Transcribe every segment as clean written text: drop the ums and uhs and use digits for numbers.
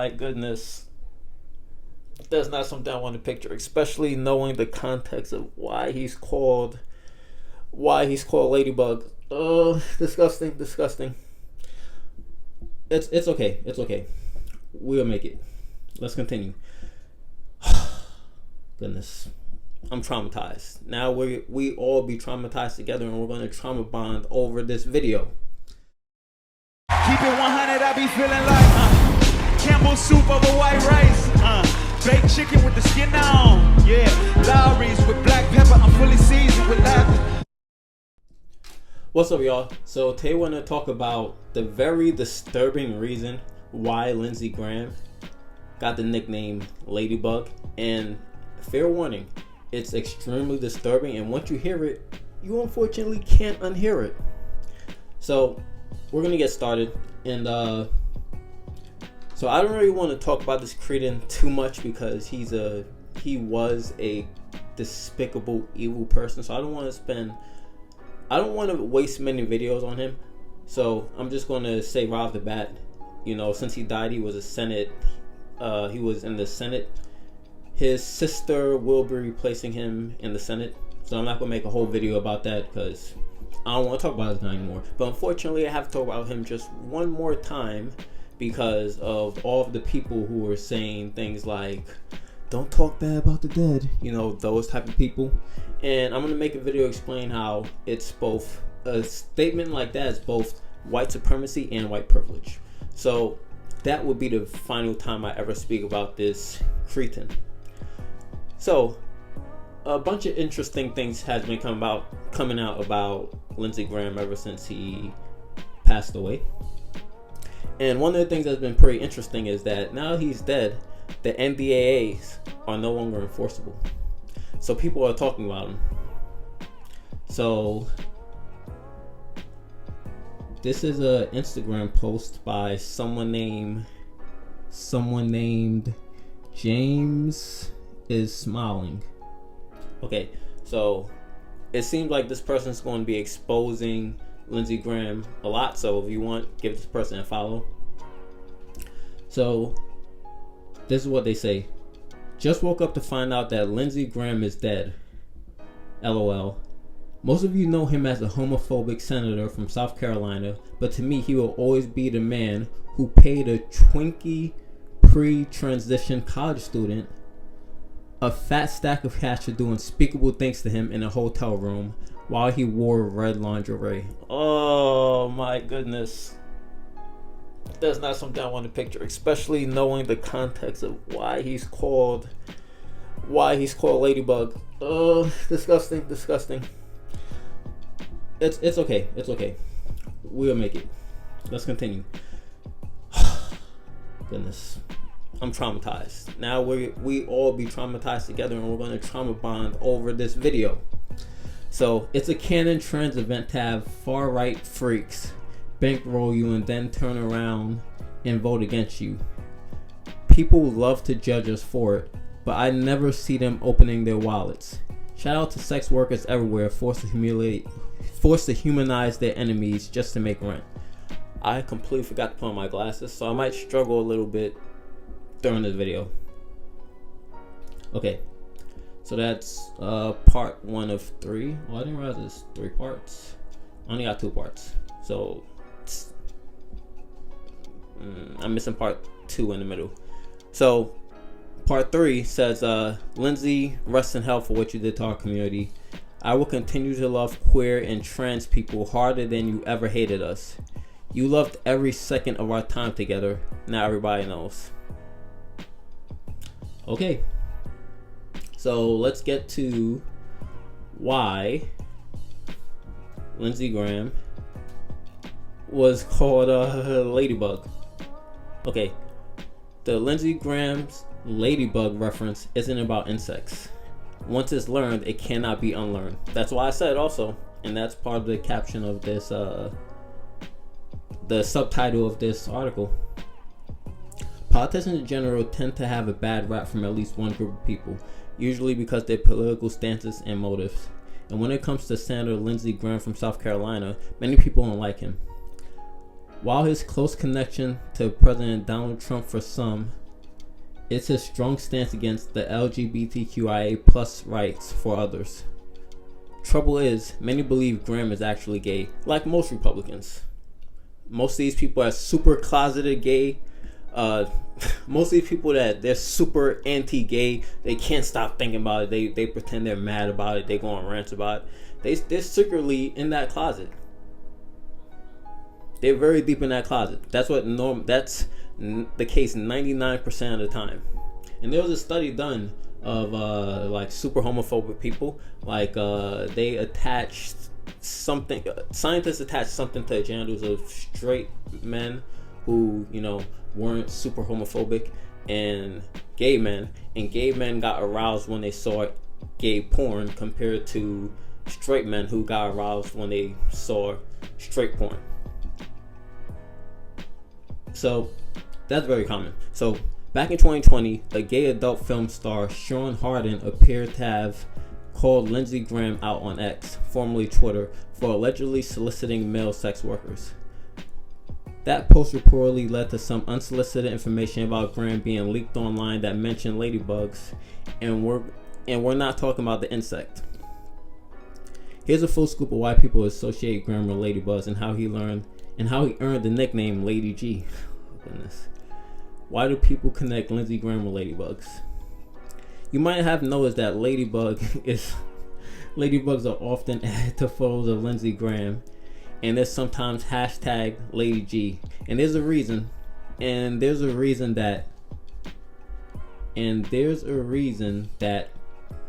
my goodness. That's not something I want to picture, especially knowing the context of why he's called Ladybug. Disgusting, disgusting. It's okay. It's okay. We'll make it. Let's continue. Goodness. I'm traumatized. Now we all be traumatized together, and we're going to trauma bond over this video. Keep it 100, I be feeling like Campbell soup over white rice, baked chicken with the skin on, yeah, Lowry's with black pepper, I'm fully seasoned with laughter. What's up, y'all? So today we're going to talk about the very disturbing reason why Lindsey Graham got the nickname Ladybug, and fair warning, it's extremely disturbing, and once you hear it, you unfortunately can't unhear it. So we're gonna get started, and so I don't really want to talk about this cretin too much because he was a despicable, evil person. So I don't want to waste many videos on him. So I'm just going to say right off the bat, since he died, he was he was in the Senate. His sister will be replacing him in the Senate. So I'm not going to make a whole video about that because I don't want to talk about it anymore. But unfortunately, I have to talk about him just one more time because of all of the people who were saying things like, don't talk bad about the dead, those type of people. And I'm going to make a video explain how it's both, a statement like that is both white supremacy and white privilege. So that would be the final time I ever speak about this cretin. So a bunch of interesting things has been coming out about Lindsey Graham ever since he passed away. And one of the things that's been pretty interesting is that now he's dead, the NDAAs are no longer enforceable. So people are talking about him. So this is an Instagram post by someone named James is Smiling. Okay, so it seems like this person's going to be exposing Lindsey Graham a lot. So if you want, give this person a follow. So this is what they say. Just woke up to find out that Lindsey Graham is dead. LOL. Most of you know him as a homophobic senator from South Carolina, but to me he will always be the man who paid a Twinkie pre-transition college student a fat stack of cash to do unspeakable things to him in a hotel room while he wore red lingerie. Oh my goodness. That's not something I want to picture, especially knowing the context of why he's called Ladybug. Disgusting, disgusting. It's okay. It's okay. We'll make it. Let's continue. Goodness. I'm traumatized. Now we all be traumatized together, and we're going to trauma bond over this video. So it's a canon trends event to have far right freaks bankroll you and then turn around and vote against you. People love to judge us for it, but I never see them opening their wallets. Shout out to sex workers everywhere forced to humanize their enemies just to make rent. I completely forgot to put on my glasses, so I might struggle a little bit during this video. Okay, so that's part 1 of 3. Well, I didn't realize there's 3 parts. I only got 2 parts, so I'm missing part 2 in the middle. So part 3 says, Lindsey, rest in hell for what you did to our community. I will continue to love queer and trans people harder than you ever hated us. You loved every second of our time together. Now everybody knows. Okay, so let's get to why Lindsey Graham was called Ladybug. Okay, the Lindsey Graham's Ladybug reference isn't about insects. Once it's learned, it cannot be unlearned. That's why I said also, and that's part of the caption of this, the subtitle of this article. Politicians in general tend to have a bad rap from at least one group of people, usually because of their political stances and motives. And when it comes to Senator Lindsey Graham from South Carolina, many people don't like him. While his close connection to President Donald Trump for some It's his strong stance against the LGBTQIA plus rights for others. Trouble is, many believe Graham is actually gay, like most Republicans. Most of these people are super closeted gay. Most of these people that they're super anti-gay, they can't stop thinking about it. They pretend they're mad about it. They go on rants about it. They're secretly in that closet. They're very deep in that closet. That's the case 99% of the time. And there was a study done of like super homophobic people. Like they attached something. Scientists attached something to the genitals of straight men who weren't super homophobic, and gay men. And gay men got aroused when they saw gay porn compared to straight men who got aroused when they saw straight porn. So that's very common. So back in 2020, a gay adult film star, Sean Harden, appeared to have called Lindsey Graham out on X, formerly Twitter, for allegedly soliciting male sex workers. That post reportedly led to some unsolicited information about Graham being leaked online that mentioned ladybugs, and we're not talking about the insect. Here's a full scoop of why people associate Graham with ladybugs and how he earned the nickname Lady G. Oh, goodness. Why do people connect Lindsey Graham with ladybugs? You might have noticed that ladybugs are often added to photos of Lindsey Graham, and there's sometimes hashtag Lady G. And there's a reason that,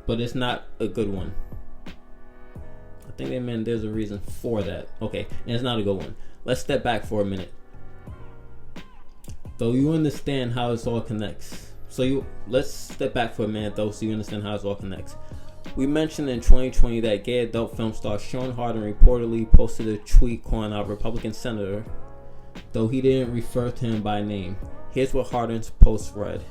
but it's not a good one. I think they meant there's a reason for that. Okay, and it's not a good one. Let's step back for a minute. Though you understand how it all connects. Let's step back for a minute though, so you understand how it all connects. We mentioned in 2020 that gay adult film star Sean Harden reportedly posted a tweet calling out Republican senator, though he didn't refer to him by name. Here's what Harden's post read.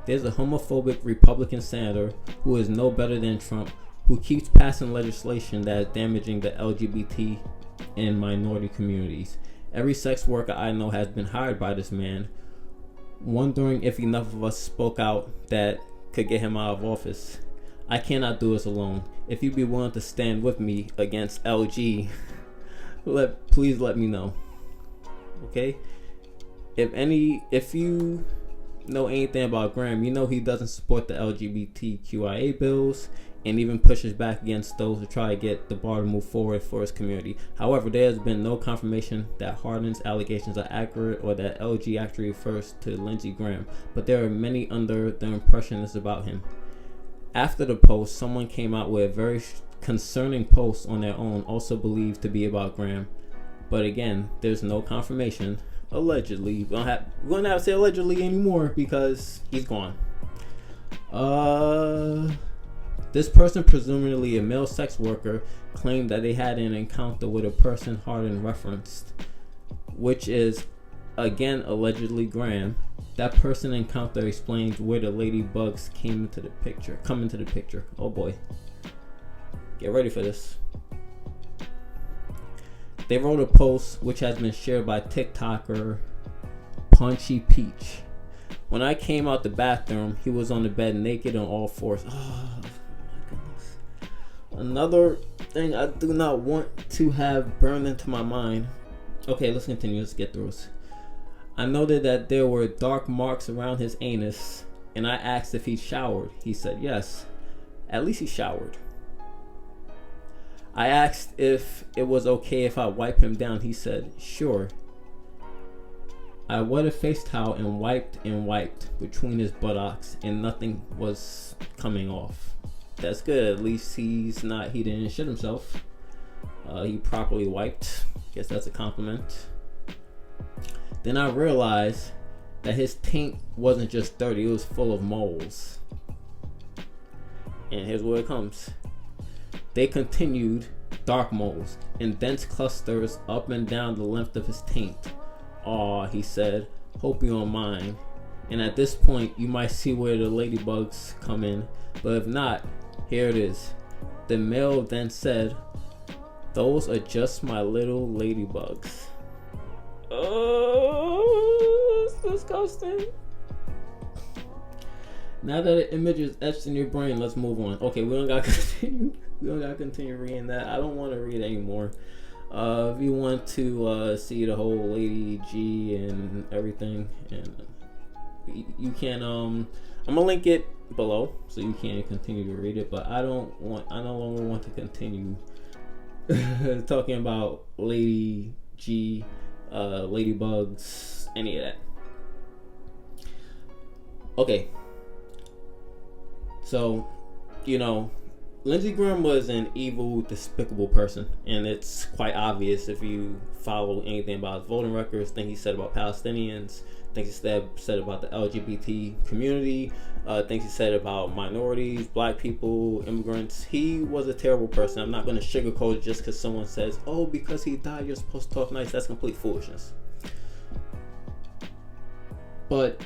There's a homophobic Republican senator who is no better than Trump, who keeps passing legislation that is damaging the LGBT and minority communities. Every sex worker I know has been hired by this man, wondering if enough of us spoke out that could get him out of office. I cannot do this alone. If you'd be willing to stand with me against LG, please let me know. Okay? If you know anything about Graham, you know he doesn't support the LGBTQIA bills and even pushes back against those who try to get the bar to move forward for his community. However, there has been no confirmation that Harden's allegations are accurate or that LG actually refers to Lindsey Graham, but there are many under the impression it's about him. After the post, someone came out with a very concerning post on their own, also believed to be about Graham. But again, there's no confirmation. Allegedly. We don't have to say allegedly anymore because he's gone. This person, presumably a male sex worker, claimed that they had an encounter with a person Harden referenced, which is, again, allegedly Graham. That person encounter explains where the ladybugs come into the picture. Oh boy. Get ready for this. They wrote a post which has been shared by TikToker Punchy Peach. When I came out the bathroom, he was on the bed naked on all fours. Oh my goodness. Another thing I do not want to have burned into my mind. Okay, let's continue. Let's get through this. I noted that there were dark marks around his anus, and I asked if he showered. He said yes. At least he showered. I asked if it was okay if I wipe him down. He said, sure. I wet a face towel and wiped between his buttocks, and nothing was coming off. That's good. At least he didn't shit himself. He properly wiped. Guess that's a compliment. Then I realized that his taint wasn't just dirty, it was full of moles. And here's where it comes. They continued, dark moles in dense clusters up and down the length of his taint. Aw, he said, hope you don't mind. And at this point, you might see where the ladybugs come in, but if not, here it is. The male then said, those are just my little ladybugs. Oh, it's disgusting. Now that the image is etched in your brain, let's move on. Okay, we don't gotta continue. We don't gotta continue reading that. I don't want to read anymore. If you want to see the whole Lady G and everything, and you can. I'm gonna link it below so you can continue to read it. But I no longer want to continue talking about Lady G, Ladybugs, any of that. Okay. So, Lindsey Graham was an evil, despicable person, and it's quite obvious if you follow anything about his voting records, things he said about Palestinians, things he said about the LGBT community, things he said about minorities, black people, immigrants. He was a terrible person. I'm not going to sugarcoat it just because someone says, oh, because he died, you're supposed to talk nice. That's complete foolishness. But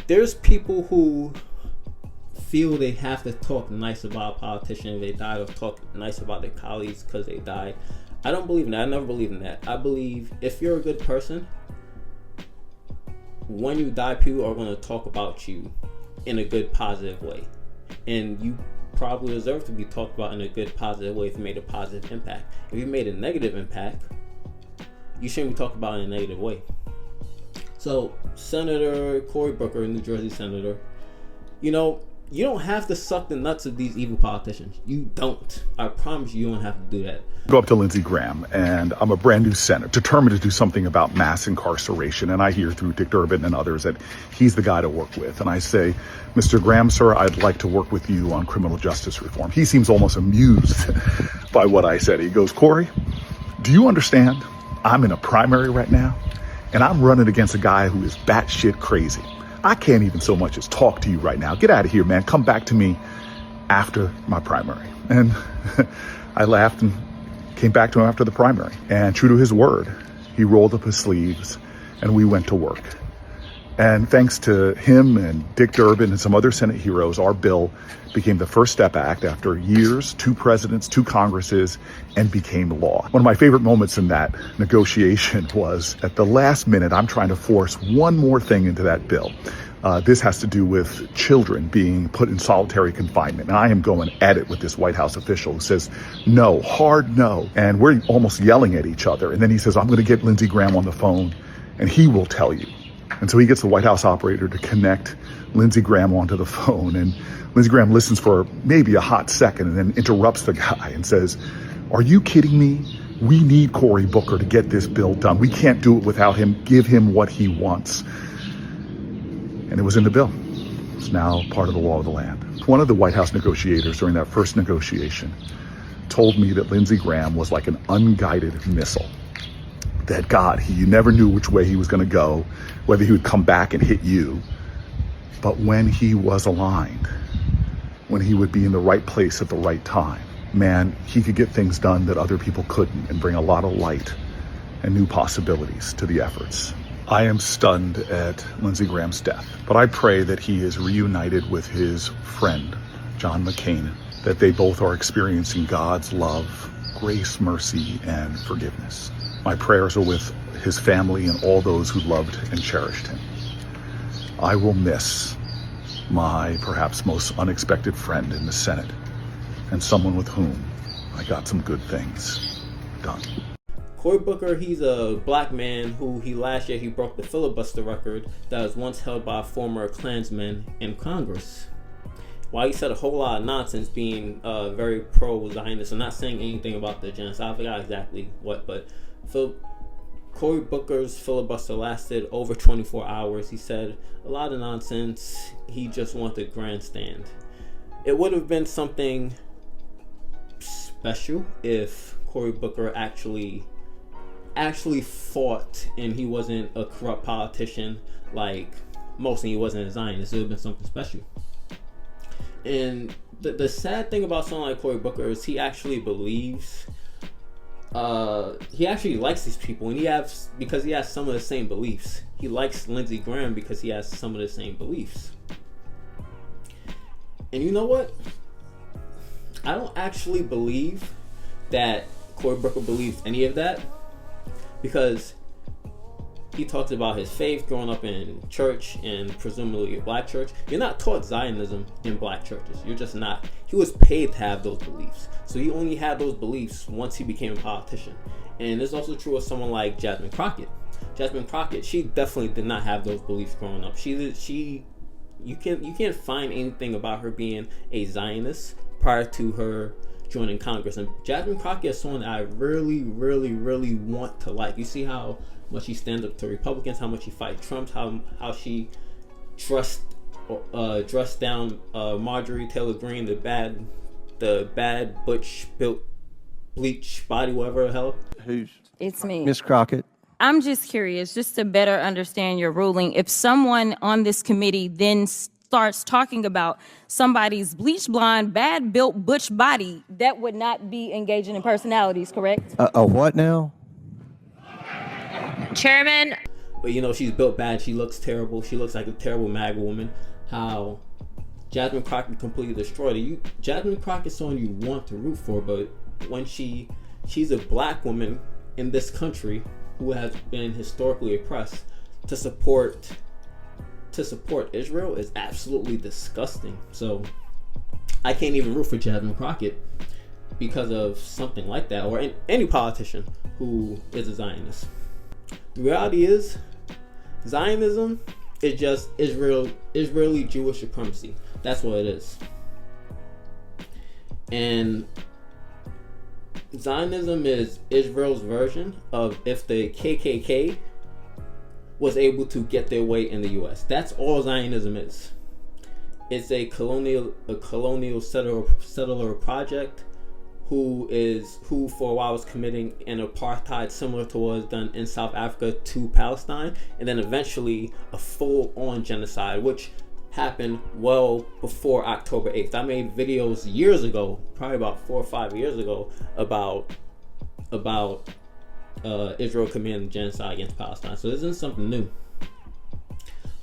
there's people who feel they have to talk nice about a politician if they died, or talk nice about their colleagues because they died. I don't believe in that. I never believe in that. I believe if you're a good person, when you die, people are going to talk about you in a good, positive way. And you probably deserve to be talked about in a good, positive way if you made a positive impact. If you made a negative impact, you shouldn't be talked about in a negative way. So, Senator Cory Booker, New Jersey senator, you don't have to suck the nuts of these evil politicians. You don't. I promise you don't have to do that. Go up to Lindsey Graham, and I'm a brand new senator, determined to do something about mass incarceration. And I hear through Dick Durbin and others that he's the guy to work with. And I say, Mr. Graham, sir, I'd like to work with you on criminal justice reform. He seems almost amused by what I said. He goes, Cory, do you understand? I'm in a primary right now, and I'm running against a guy who is batshit crazy. I can't even so much as talk to you right now. Get out of here, man. Come back to me after my primary. And I laughed and came back to him after the primary. And true to his word, he rolled up his sleeves and we went to work. And thanks to him and Dick Durbin and some other Senate heroes, our bill became the First Step Act after years, 2 presidents, 2 Congresses, and became law. One of my favorite moments in that negotiation was at the last minute, I'm trying to force one more thing into that bill. This has to do with children being put in solitary confinement. And I am going at it with this White House official who says, no, hard no. And we're almost yelling at each other. And then he says, I'm going to get Lindsey Graham on the phone and he will tell you. And so he gets the White House operator to connect Lindsey Graham onto the phone. And Lindsey Graham listens for maybe a hot second and then interrupts the guy and says, are you kidding me? We need Cory Booker to get this bill done. We can't do it without him. Give him what he wants. And it was in the bill. It's now part of the law of the land. One of the White House negotiators during that first negotiation told me that Lindsey Graham was like an unguided missile. That God, you never knew which way he was going to go, whether he would come back and hit you. But when he was aligned, when he would be in the right place at the right time, man, he could get things done that other people couldn't and bring a lot of light and new possibilities to the efforts. I am stunned at Lindsey Graham's death, but I pray that he is reunited with his friend, John McCain, that they both are experiencing God's love, grace, mercy, and forgiveness. My prayers are with his family and all those who loved and cherished him. I will miss my perhaps most unexpected friend in the Senate and someone with whom I got some good things done. Cory Booker, he's a black man who last year he broke the filibuster record that was once held by a former Klansman in Congress. While he said a whole lot of nonsense being very pro-Zionist, I'm not saying anything about the genocide, I forgot exactly what, but Cory Booker's filibuster lasted over 24 hours. He said a lot of nonsense. He just wanted to grandstand. It would have been something special if Cory Booker actually fought and he wasn't a corrupt politician like mostly he wasn't a Zionist. It would have been something special. And the sad thing about someone like Cory Booker is he actually believes he actually likes these people, and because he has some of the same beliefs. He likes Lindsey Graham because he has some of the same beliefs. And you know what? I don't actually believe that Cory Booker believes any of that, because he talks about his faith growing up in church and presumably a black church. You're not taught Zionism in black churches. You're just not. He was paid to have those beliefs. So he only had those beliefs once he became a politician. And it's also true of someone like Jasmine Crockett. Jasmine Crockett, she definitely did not have those beliefs growing up. You can't find anything about her being a Zionist prior to her joining Congress. And Jasmine Crockett is someone that I really, really, really want to like. You see how much she stands up to Republicans, how much she fights Trump, how she dressed down Marjorie Taylor Greene, the bad butch built bleach body, whatever the hell. It's me. Ms. Crockett. I'm just curious, just to better understand your ruling. If someone on this committee then starts talking about somebody's bleach blonde, bad built butch body, that would not be engaging in personalities, correct? A what now? Chairman. But she's built bad. She looks terrible. She looks like a terrible MAGA woman. How Jasmine Crockett completely destroyed her. Jasmine Crockett's someone you want to root for, but when she's a black woman in this country who has been historically oppressed, to support Israel is absolutely disgusting. So I can't even root for Jasmine Crockett because of something like that, or any politician who is a Zionist. The reality is, Zionism is just Israeli Jewish supremacy. That's what it is. And Zionism is Israel's version of if the KKK was able to get their way in the U.S. That's all Zionism is. It's a colonial settler project who for a while was committing an apartheid similar to what was done in South Africa to Palestine, and then eventually a full-on genocide, which happened well before October 8th. I made videos years ago, probably about 4 or 5 years ago, about Israel committing genocide against Palestine. So this isn't something new.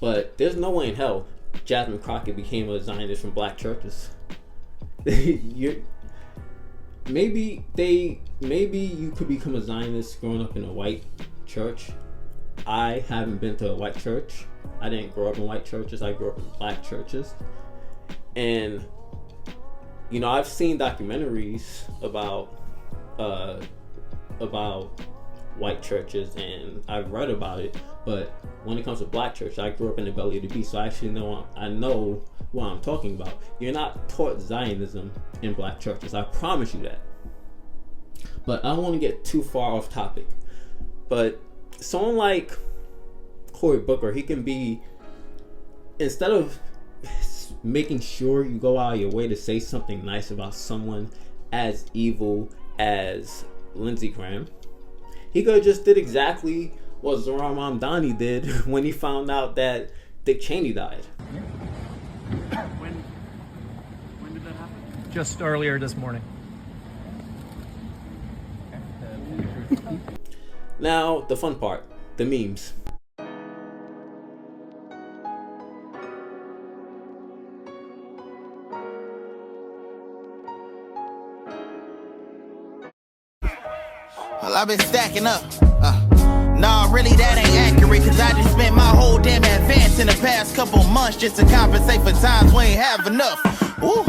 But there's no way in hell Jasmine Crockett became a Zionist from black churches. Maybe you could become a Zionist growing up in a white church. I haven't been to a white church. I didn't grow up in white churches. I grew up in black churches. And I've seen documentaries about white churches, and I've read about it. But when it comes to black church, I grew up in the belly of the beast, so I actually know what I'm talking about. You're not taught Zionism in black churches. I promise you that. But I don't want to get too far off topic. But someone like Cory Booker, he can be, instead of making sure you go out of your way to say something nice about someone as evil as Lindsey Graham, he could have just did exactly what Zohran Mamdani did when he found out that Dick Cheney died. When did that happen? Just earlier this morning. Now, the fun part, the memes. Well, I've been stacking up. Nah, really, that ain't accurate, cause I just spent my whole damn advance in the past couple months just to compensate for times we ain't have enough. Ooh.